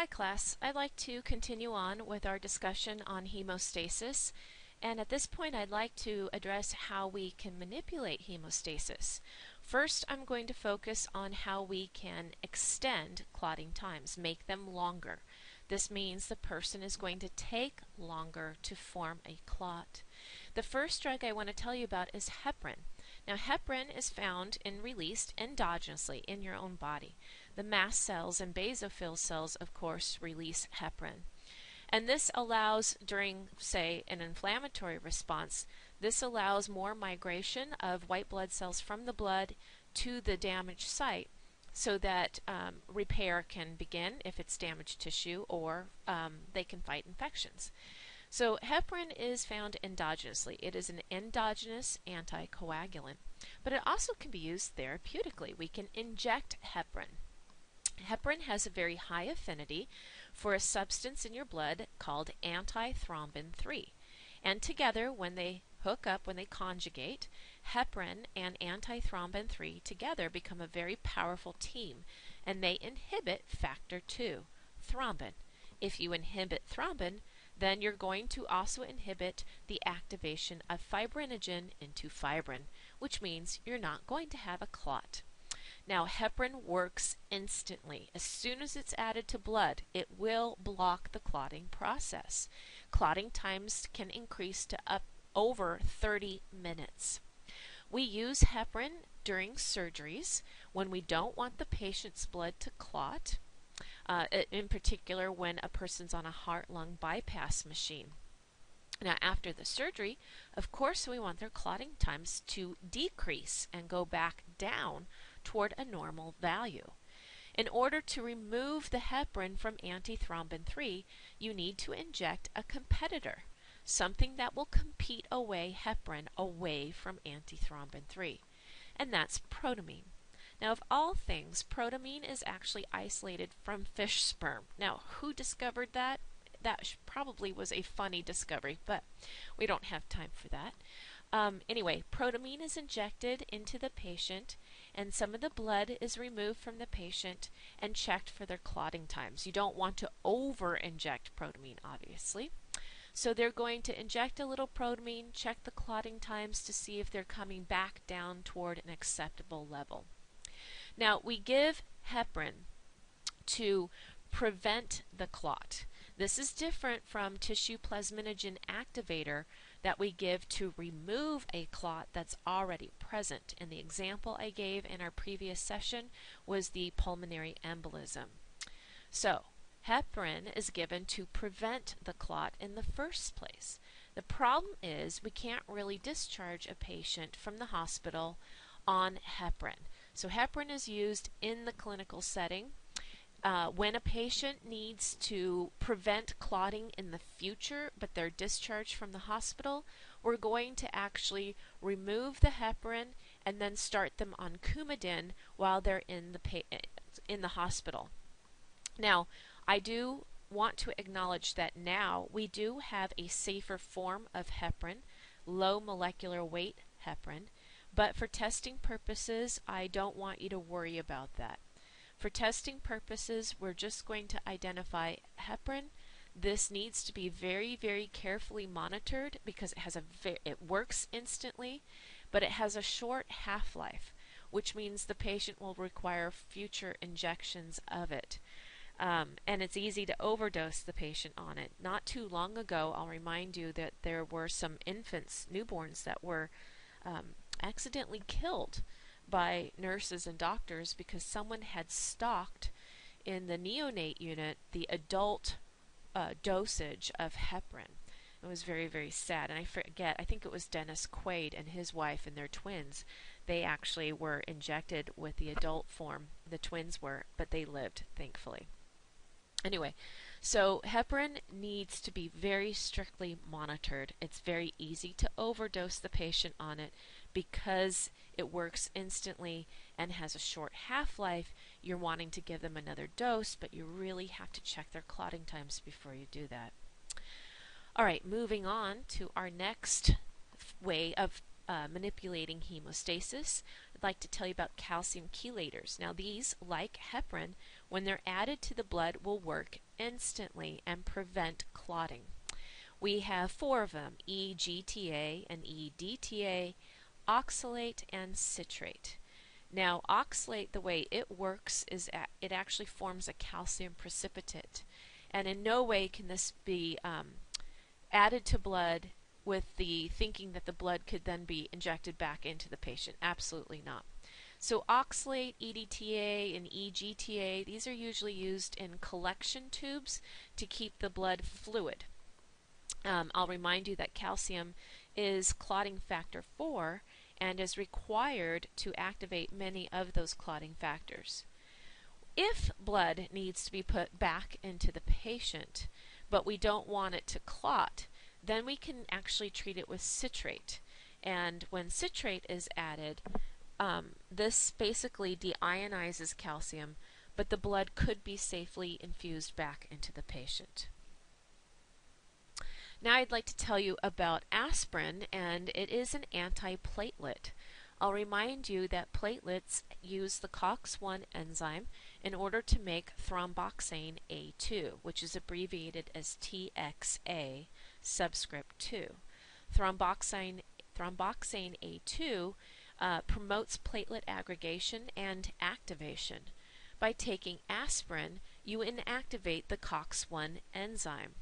Hi class, I'd like to continue on with our discussion on hemostasis, and at this point I'd like to address how we can manipulate hemostasis. First, I'm going to focus on how we can extend clotting times, make them longer. This means the person is going to take longer to form a clot. The first drug I want to tell you about is heparin. Now, heparin is found and released endogenously in your own body. The mast cells and basophil cells, of course, release heparin. And this allows, during, say, an inflammatory response, this allows more migration of white blood cells from the blood to the damaged site so that repair can begin if it's damaged tissue, or they can fight infections. So heparin is found endogenously. It is an endogenous anticoagulant, but it also can be used therapeutically. We can inject heparin. Heparin has a very high affinity for a substance in your blood called antithrombin 3. And together, when they hook up, when they conjugate, heparin and antithrombin 3 together become a very powerful team, and they inhibit factor 2, thrombin. If you inhibit thrombin, then you're going to also inhibit the activation of fibrinogen into fibrin, which means you're not going to have a clot. Now, heparin works instantly. As soon as it's added to blood, it will block the clotting process. Clotting times can increase to up over 30 minutes. We use heparin during surgeries when we don't want the patient's blood to clot, in particular when a person's on a heart-lung bypass machine. Now, after the surgery, of course, we want their clotting times to decrease and go back down toward a normal value. In order to remove the heparin from antithrombin 3, you need to inject a competitor, something that will compete away heparin away from antithrombin 3, and that's protamine. Now, of all things, protamine is actually isolated from fish sperm. Now, who discovered that? That probably was a funny discovery, but we don't have time for that. Anyway, protamine is injected into the patient, and some of the blood is removed from the patient and checked for their clotting times. You don't want to over-inject protamine, obviously. So they're going to inject a little protamine, check the clotting times to see if they're coming back down toward an acceptable level. Now, we give heparin to prevent the clot. This is different from tissue plasminogen activator that we give to remove a clot that's already present. And the example I gave in our previous session was the pulmonary embolism. So, heparin is given to prevent the clot in the first place. The problem is we can't really discharge a patient from the hospital on heparin. So heparin is used in the clinical setting. When a patient needs to prevent clotting in the future, but they're discharged from the hospital, we're going to actually remove the heparin and then start them on Coumadin while they're in the hospital. Now, I do want to acknowledge that now we do have a safer form of heparin, low molecular weight heparin, but for testing purposes, I don't want you to worry about that. For testing purposes, we're just going to identify heparin. This needs to be very, very carefully monitored because it works instantly, but it has a short half-life, which means the patient will require future injections of it. And it's easy to overdose the patient on it. Not too long ago, I'll remind you that there were some infants, newborns, that were accidentally killed by nurses and doctors because someone had stocked in the neonate unit the adult dosage of heparin. It was very, very sad. And I forget, I think it was Dennis Quaid and his wife and their twins. They actually were injected with the adult form. The twins were, but they lived, thankfully. Anyway, so heparin needs to be very strictly monitored. It's very easy to overdose the patient on it because it works instantly and has a short half-life. You're wanting to give them another dose, but you really have to check their clotting times before you do that. All right, moving on to our next way of manipulating hemostasis. I'd like to tell you about calcium chelators. Now these, like heparin, when they're added to the blood, will work instantly and prevent clotting. We have four of them: EGTA and EDTA, oxalate, and citrate. Now, oxalate, the way it works is it actually forms a calcium precipitate, and in no way can this be added to blood with the thinking that the blood could then be injected back into the patient. Absolutely not. So oxalate, EDTA, and EGTA, these are usually used in collection tubes to keep the blood fluid. I'll remind you that calcium is clotting factor 4 and is required to activate many of those clotting factors. If blood needs to be put back into the patient, but we don't want it to clot, then we can actually treat it with citrate. And when citrate is added, this basically deionizes calcium, but the blood could be safely infused back into the patient. Now I'd like to tell you about aspirin, and it is an antiplatelet. I'll remind you that platelets use the COX-1 enzyme in order to make thromboxane A2, which is abbreviated as TXA subscript 2. Thromboxane A2 promotes platelet aggregation and activation. By taking aspirin, you inactivate the COX-1 enzyme.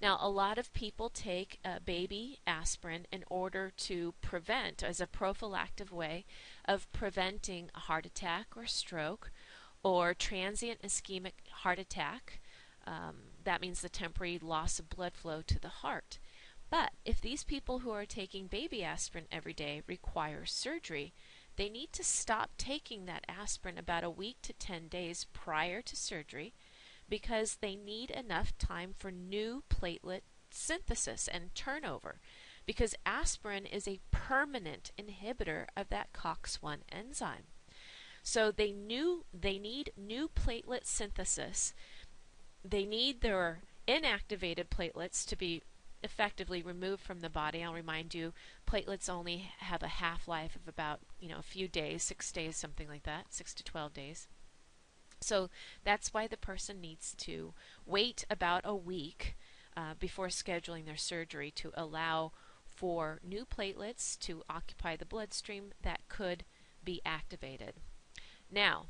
Now, a lot of people take baby aspirin in order to prevent, as a prophylactic way of preventing a heart attack or stroke or transient ischemic heart attack. That means the temporary loss of blood flow to the heart. But if these people who are taking baby aspirin every day require surgery, they need to stop taking that aspirin about a week to 10 days prior to surgery, because they need enough time for new platelet synthesis and turnover, because aspirin is a permanent inhibitor of that COX-1 enzyme. So they need new platelet synthesis. They need their inactivated platelets to be effectively removed from the body. I'll remind you, platelets only have a half-life of about a few days, 6 days, something like that, 6 to 12 days. So that's why the person needs to wait about a week before scheduling their surgery to allow for new platelets to occupy the bloodstream that could be activated. Now,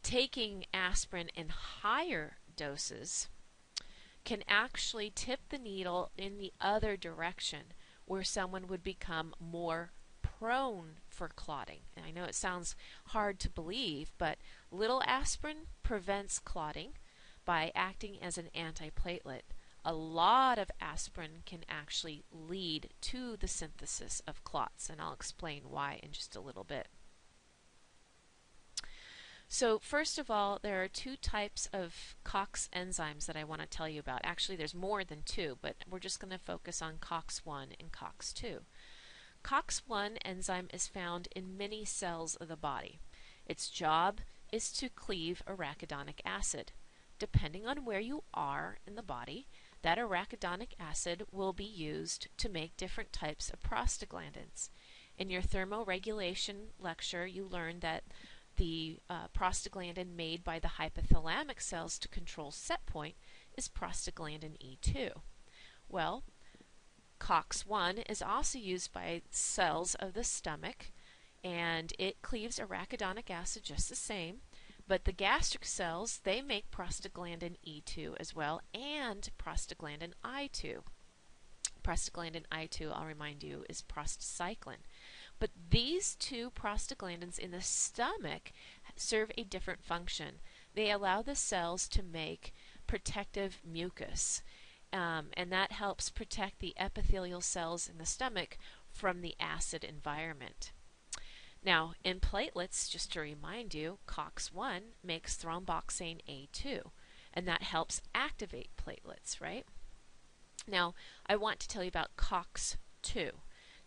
taking aspirin in higher doses can actually tip the needle in the other direction, where someone would become more prone for clotting. And I know it sounds hard to believe, but little aspirin prevents clotting by acting as an antiplatelet. A lot of aspirin can actually lead to the synthesis of clots, and I'll explain why in just a little bit. So first of all, there are two types of COX enzymes that I want to tell you about. Actually, there's more than two, but we're just going to focus on COX-1 and COX-2. COX-1 enzyme is found in many cells of the body. Its job is to cleave arachidonic acid. Depending on where you are in the body, that arachidonic acid will be used to make different types of prostaglandins. In your thermoregulation lecture, you learned that the prostaglandin made by the hypothalamic cells to control set point is prostaglandin E2. Well, COX-1 is also used by cells of the stomach, and it cleaves arachidonic acid just the same, but the gastric cells, they make prostaglandin E2 as well, and prostaglandin I2. Prostaglandin I2, I'll remind you, is prostacyclin. But these two prostaglandins in the stomach serve a different function. They allow the cells to make protective mucus, and that helps protect the epithelial cells in the stomach from the acid environment. Now, in platelets, just to remind you, COX-1 makes thromboxane A2, and that helps activate platelets, right? Now, I want to tell you about COX-2.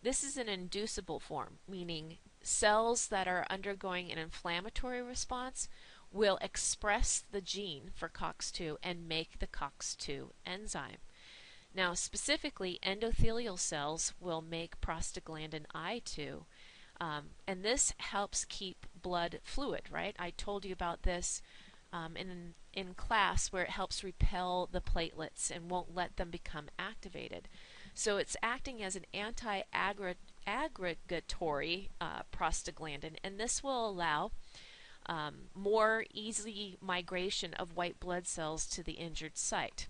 This is an inducible form, meaning cells that are undergoing an inflammatory response will express the gene for COX-2 and make the COX-2 enzyme. Now, specifically, endothelial cells will make prostaglandin I2, and this helps keep blood fluid, right? I told you about this in in class where it helps repel the platelets and won't let them become activated. So it's acting as an anti-aggregatory prostaglandin, and this will allow more easy migration of white blood cells to the injured site.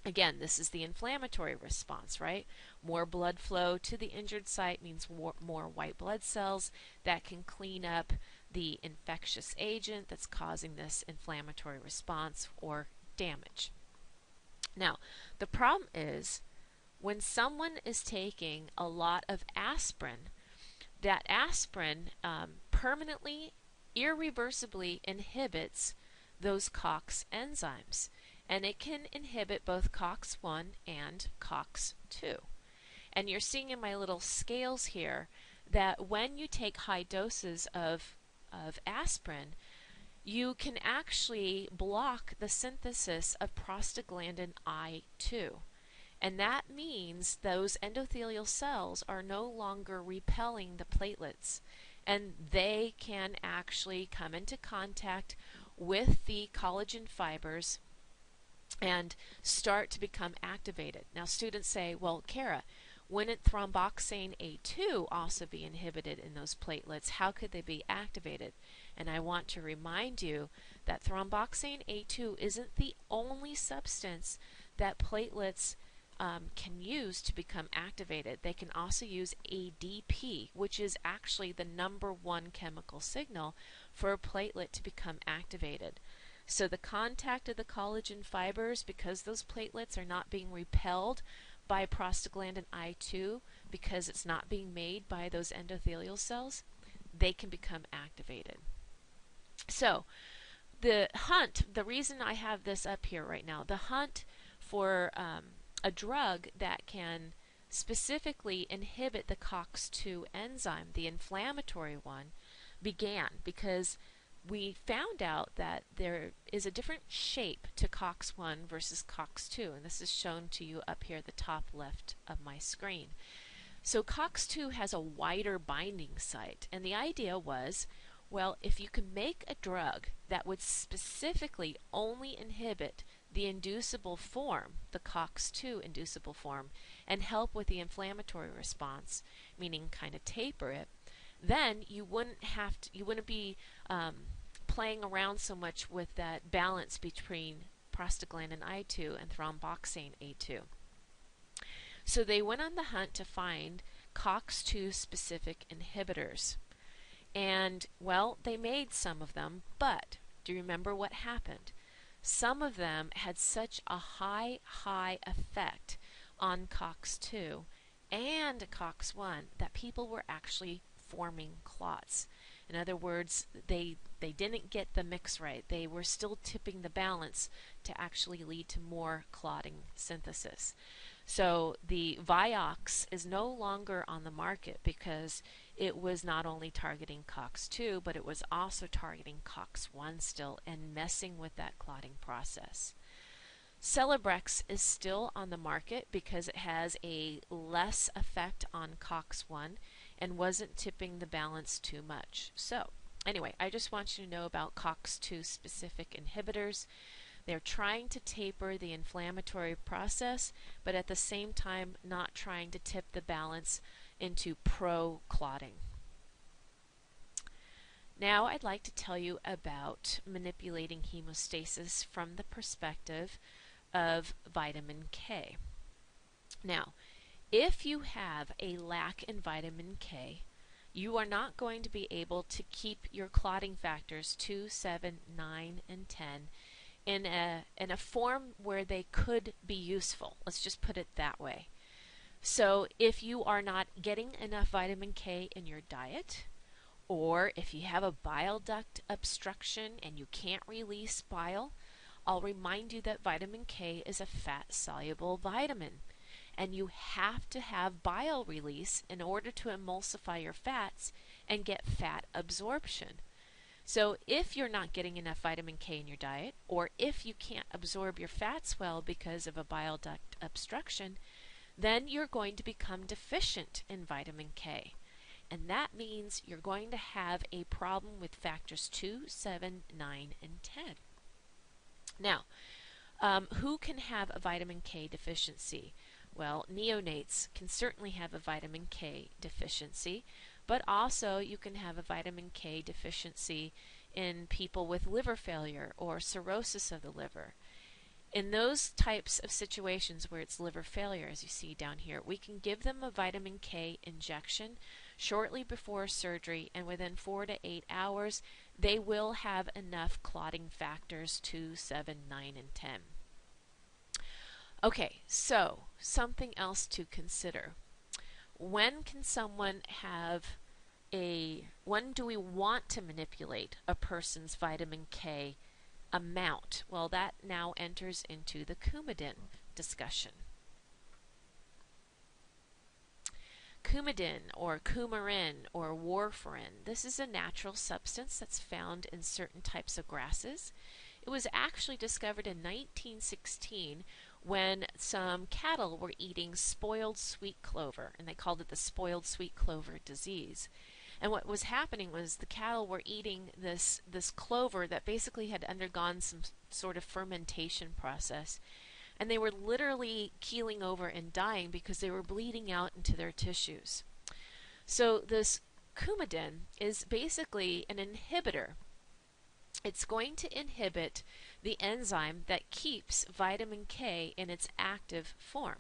Again, this is the inflammatory response, right? More blood flow to the injured site means more white blood cells that can clean up the infectious agent that's causing this inflammatory response or damage. Now, the problem is when someone is taking a lot of aspirin, that aspirin permanently, irreversibly inhibits those COX enzymes. And it can inhibit both COX-1 and COX-2. And you're seeing in my little scales here that when you take high doses of aspirin, you can actually block the synthesis of prostaglandin I2. And that means those endothelial cells are no longer repelling the platelets, and they can actually come into contact with the collagen fibers and start to become activated. Now students say, well, Kara, wouldn't thromboxane A2 also be inhibited in those platelets? How could they be activated? And I want to remind you that thromboxane A2 isn't the only substance that platelets can use to become activated. They can also use ADP, which is actually the #1 chemical signal for a platelet to become activated. So the contact of the collagen fibers, because those platelets are not being repelled by prostaglandin I2, because it's not being made by those endothelial cells, they can become activated. So the hunt, the reason I have this up here right now, the hunt for a drug that can specifically inhibit the COX-2 enzyme, the inflammatory one, began because we found out that there is a different shape to COX-1 versus COX-2, and this is shown to you up here at the top left of my screen. So COX-2 has a wider binding site, and the idea was, well, if you can make a drug that would specifically only inhibit the inducible form, the COX-2 inducible form, and help with the inflammatory response, meaning kind of taper it, then you wouldn't be playing around so much with that balance between prostaglandin I2 and thromboxane A2. So they went on the hunt to find COX-2 specific inhibitors. And, well, they made some of them, but do you remember what happened? Some of them had such a high effect on COX-2 and COX-1 that people were actually forming clots. In other words, they didn't get the mix right. They were still tipping the balance to actually lead to more clotting synthesis. So the Vioxx is no longer on the market because it was not only targeting COX-2, but it was also targeting COX-1 still and messing with that clotting process. Celebrex is still on the market because it has a less effect on COX-1 and wasn't tipping the balance too much. So anyway, I just want you to know about COX-2 specific inhibitors. They're trying to taper the inflammatory process, but at the same time not trying to tip the balance into pro-clotting. Now I'd like to tell you about manipulating hemostasis from the perspective of vitamin K. Now, if you have a lack in vitamin K, you are not going to be able to keep your clotting factors 2, 7, 9, and 10 in a form where they could be useful. Let's just put it that way. So if you are not getting enough vitamin K in your diet, or if you have a bile duct obstruction and you can't release bile, I'll remind you that vitamin K is a fat-soluble vitamin, and you have to have bile release in order to emulsify your fats and get fat absorption. So if you're not getting enough vitamin K in your diet, or if you can't absorb your fats well because of a bile duct obstruction, then you're going to become deficient in vitamin K. And that means you're going to have a problem with factors 2, 7, 9, and 10. Now, who can have a vitamin K deficiency? Well, neonates can certainly have a vitamin K deficiency, but also you can have a vitamin K deficiency in people with liver failure or cirrhosis of the liver. In those types of situations where it's liver failure, as you see down here, we can give them a vitamin K injection shortly before surgery, and within 4 to 8 hours, they will have enough clotting factors 2, 7, 9, and 10. Okay, so something else to consider. When can someone when do we want to manipulate a person's vitamin K amount? Well, that now enters into the Coumadin discussion. Coumadin or coumarin or warfarin, this is a natural substance that's found in certain types of grasses. It was actually discovered in 1916 when some cattle were eating spoiled sweet clover, and they called it the spoiled sweet clover disease. And what was happening was the cattle were eating this clover that basically had undergone some sort of fermentation process. And they were literally keeling over and dying because they were bleeding out into their tissues. So this Coumadin is basically an inhibitor. It's going to inhibit the enzyme that keeps vitamin K in its active form.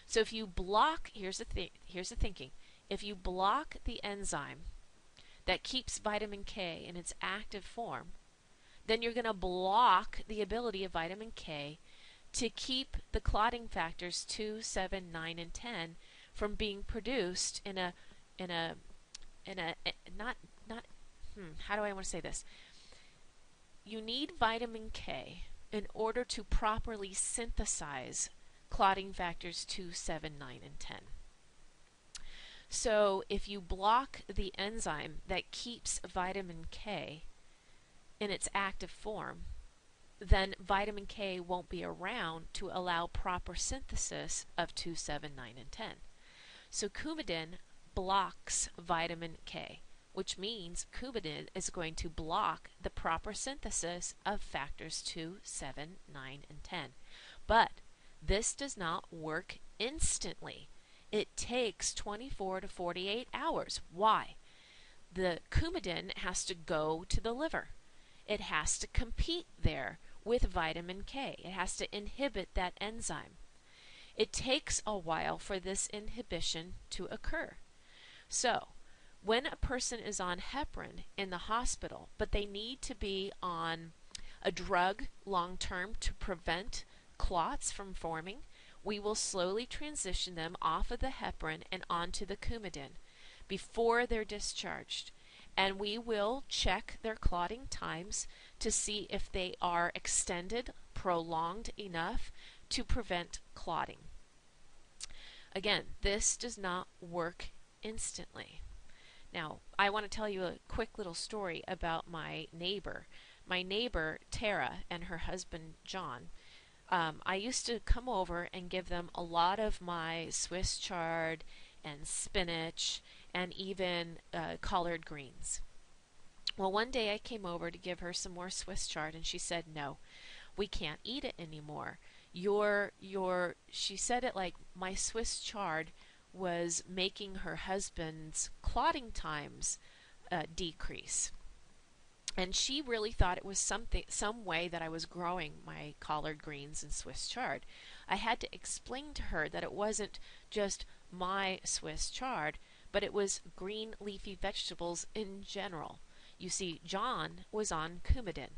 So if you block, here's the thinking. If you block the enzyme that keeps vitamin K in its active form, then you're going to block the ability of vitamin K to keep the clotting factors 2, 7, 9, and 10 from being produced how do I want to say this? You need vitamin K in order to properly synthesize clotting factors 2, 7, 9, and 10. So if you block the enzyme that keeps vitamin K in its active form, then vitamin K won't be around to allow proper synthesis of 2, 7, 9, and 10. So Coumadin blocks vitamin K, which means Coumadin is going to block the proper synthesis of factors 2, 7, 9, and 10. But this does not work instantly. It takes 24 to 48 hours. Why? The Coumadin has to go to the liver. It has to compete there with vitamin K. It has to inhibit that enzyme. It takes a while for this inhibition to occur. So, when a person is on heparin in the hospital, but they need to be on a drug long term to prevent clots from forming, we will slowly transition them off of the heparin and onto the Coumadin before they're discharged. And we will check their clotting times to see if they are extended, prolonged enough to prevent clotting. Again, this does not work instantly. Now, I want to tell you a quick little story about my neighbor. My neighbor, Tara, and her husband, John. I used to come over and give them a lot of my Swiss chard and spinach and even collard greens. Well, one day I came over to give her some more Swiss chard, and she said, "No, we can't eat it anymore. She said it like my Swiss chard was making her husband's clotting times decrease. And she really thought it was some way that I was growing my collard greens and Swiss chard. I had to explain to her that it wasn't just my Swiss chard, but it was green leafy vegetables in general. You see, John was on Coumadin,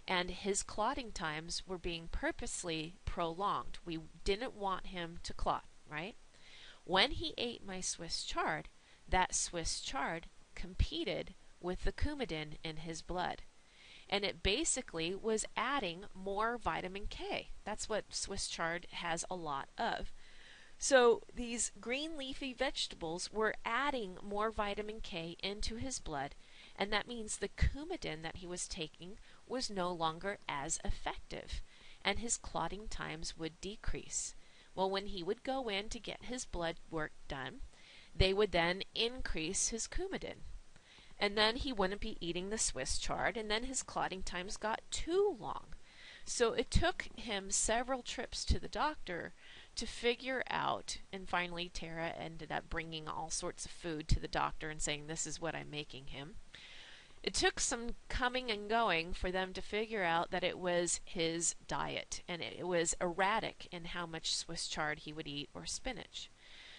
and his clotting times were being purposely prolonged. We didn't want him to clot, right? When he ate my Swiss chard, that Swiss chard competed with the Coumadin in his blood. And it basically was adding more vitamin K. That's what Swiss chard has a lot of. So these green leafy vegetables were adding more vitamin K into his blood, and that means the Coumadin that he was taking was no longer as effective, and his clotting times would decrease. Well, when he would go in to get his blood work done, they would then increase his Coumadin. And then he wouldn't be eating the Swiss chard, and then his clotting times got too long. So it took him several trips to the doctor to figure out, and finally Tara ended up bringing all sorts of food to the doctor and saying, "This is what I'm making him." It took some coming and going for them to figure out that it was his diet, and it was erratic in how much Swiss chard he would eat or spinach.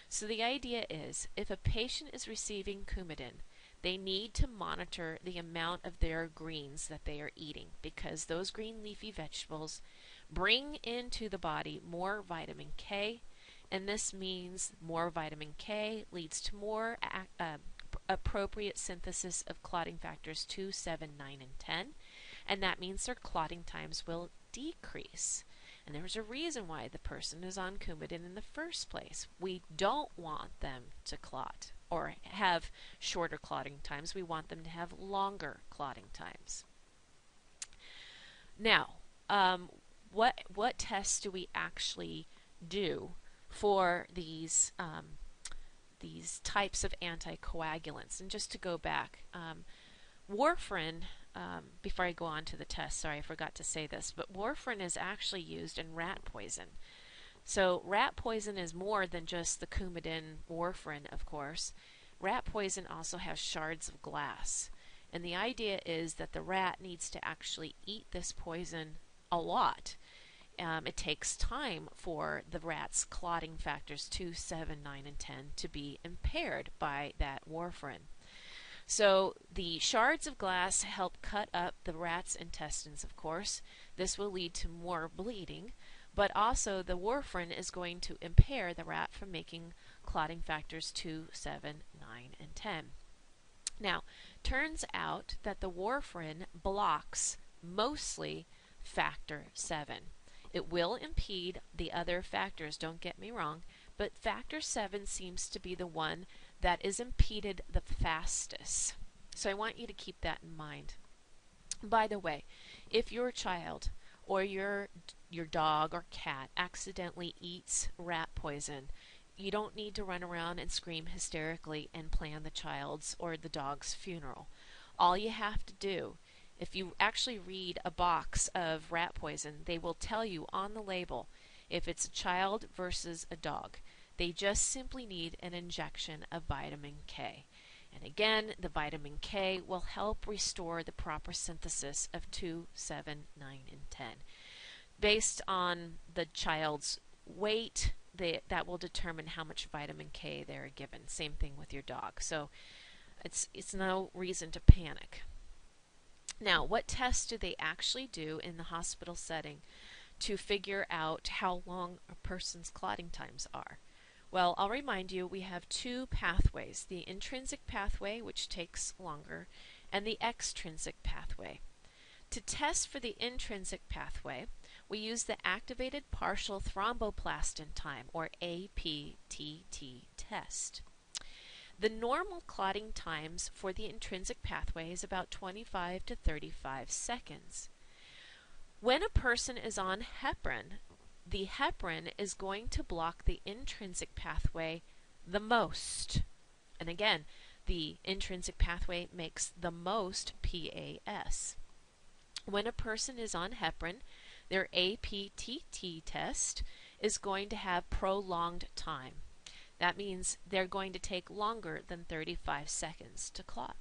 So the idea is, if a patient is receiving Coumadin, they need to monitor the amount of their greens that they are eating, because those green leafy vegetables bring into the body more vitamin K, and this means more vitamin K leads to more appropriate synthesis of clotting factors 2, 7, 9, and 10, and that means their clotting times will decrease. And there's a reason why the person is on Coumadin in the first place. We don't want them to clot or have shorter clotting times. We want them to have longer clotting times. Now, what tests do we actually do for these types of anticoagulants? And just to go back, Warfarin, before I go on to the test, sorry I forgot to say this, but Warfarin is actually used in rat poison. So rat poison is more than just the Coumadin Warfarin, of course. Rat poison also has shards of glass. And the idea is that the rat needs to actually eat this poison a lot. It takes time for the rat's clotting factors 2, 7, 9, and 10 to be impaired by that warfarin. So the shards of glass help cut up the rat's intestines, of course. This will lead to more bleeding, but also the warfarin is going to impair the rat from making clotting factors 2, 7, 9, and 10. Now, turns out that the warfarin blocks mostly factor 7. It will impede the other factors, don't get me wrong, but factor 7 seems to be the one that is impeded the fastest. So I want you to keep that in mind. By the way, if your child or your dog or cat accidentally eats rat poison, you don't need to run around and scream hysterically and plan the child's or the dog's funeral. All you have to do, if you actually read a box of rat poison, they will tell you on the label if it's a child versus a dog. They just simply need an injection of vitamin K. And again, the vitamin K will help restore the proper synthesis of 2, 7, 9, and 10. Based on the child's weight, that will determine how much vitamin K they're given. Same thing with your dog. So it's no reason to panic. Now, what tests do they actually do in the hospital setting to figure out how long a person's clotting times are? Well, I'll remind you, we have two pathways, the intrinsic pathway, which takes longer, and the extrinsic pathway. To test for the intrinsic pathway, we use the activated partial thromboplastin time, or APTT test. The normal clotting times for the intrinsic pathway is about 25 to 35 seconds. When a person is on heparin, the heparin is going to block the intrinsic pathway the most. And again, the intrinsic pathway makes the most PAS. When a person is on heparin, their APTT test is going to have prolonged time. That means they're going to take longer than 35 seconds to clot.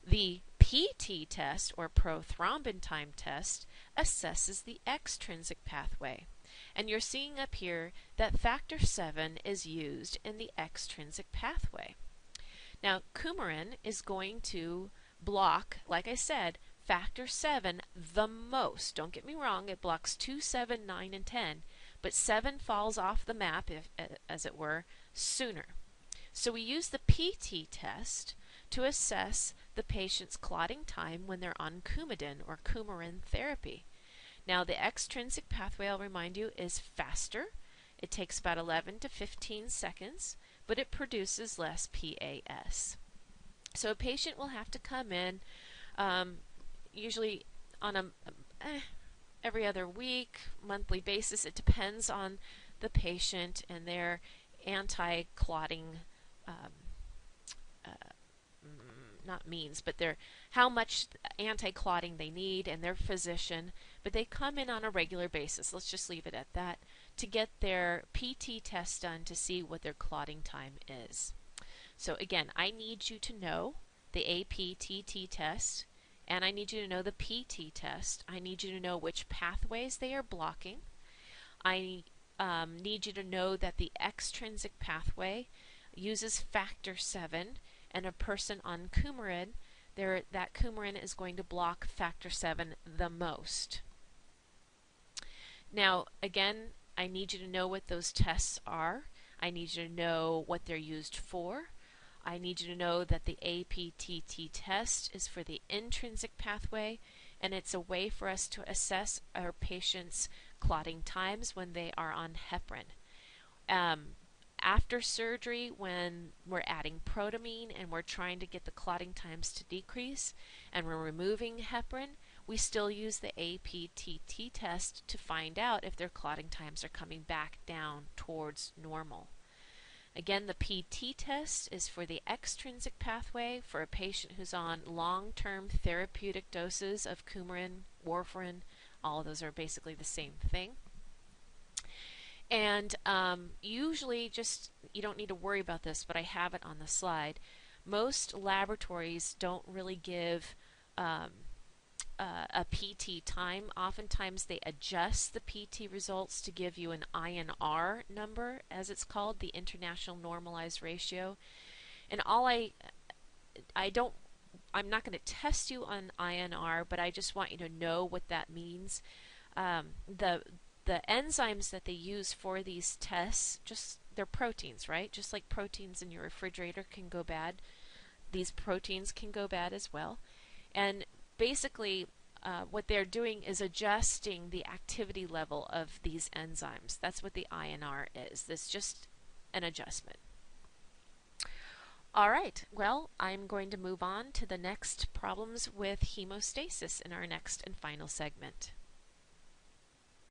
The PT test, or prothrombin time test, assesses the extrinsic pathway. And you're seeing up here that factor 7 is used in the extrinsic pathway. Now, coumarin is going to block, like I said, factor 7 the most. Don't get me wrong, it blocks 2, 7, 9, and 10, but 7 falls off the map, as it were, sooner. So we use the PT test to assess the patient's clotting time when they're on Coumadin or coumarin therapy. Now, the extrinsic pathway, I'll remind you, is faster. It takes about 11 to 15 seconds, but it produces less PAS. So a patient will have to come in usually on every other week, monthly basis. It depends on the patient and their anti-clotting not means, but they're how much anti-clotting they need and their physician, but they come in on a regular basis, let's just leave it at that, to get their PT test done to see what their clotting time is. So again, I need you to know the APTT test, and I need you to know the PT test. I need you to know which pathways they are blocking. I need you to know that the extrinsic pathway uses factor 7, and a person on Coumadin, that Coumadin is going to block factor 7 the most. Now, again, I need you to know what those tests are. I need you to know what they're used for. I need you to know that the APTT test is for the intrinsic pathway, and it's a way for us to assess our patients' clotting times when they are on heparin. After surgery, when we're adding protamine and we're trying to get the clotting times to decrease and we're removing heparin, we still use the APTT test to find out if their clotting times are coming back down towards normal. Again, the PT test is for the extrinsic pathway for a patient who's on long-term therapeutic doses of Coumadin, Warfarin. All of those are basically the same thing. And usually, just, you don't need to worry about this, but I have it on the slide. Most laboratories don't really give a PT time. Oftentimes they adjust the PT results to give you an INR number, as it's called, the International Normalized Ratio. And I'm not going to test you on INR, but I just want you to know what that means. The enzymes that they use for these tests, they're proteins, right? Just like proteins in your refrigerator can go bad, these proteins can go bad as well. And basically, what they're doing is adjusting the activity level of these enzymes. That's what the INR is. It's just an adjustment. All right, well, I'm going to move on to the next problems with hemostasis in our next and final segment.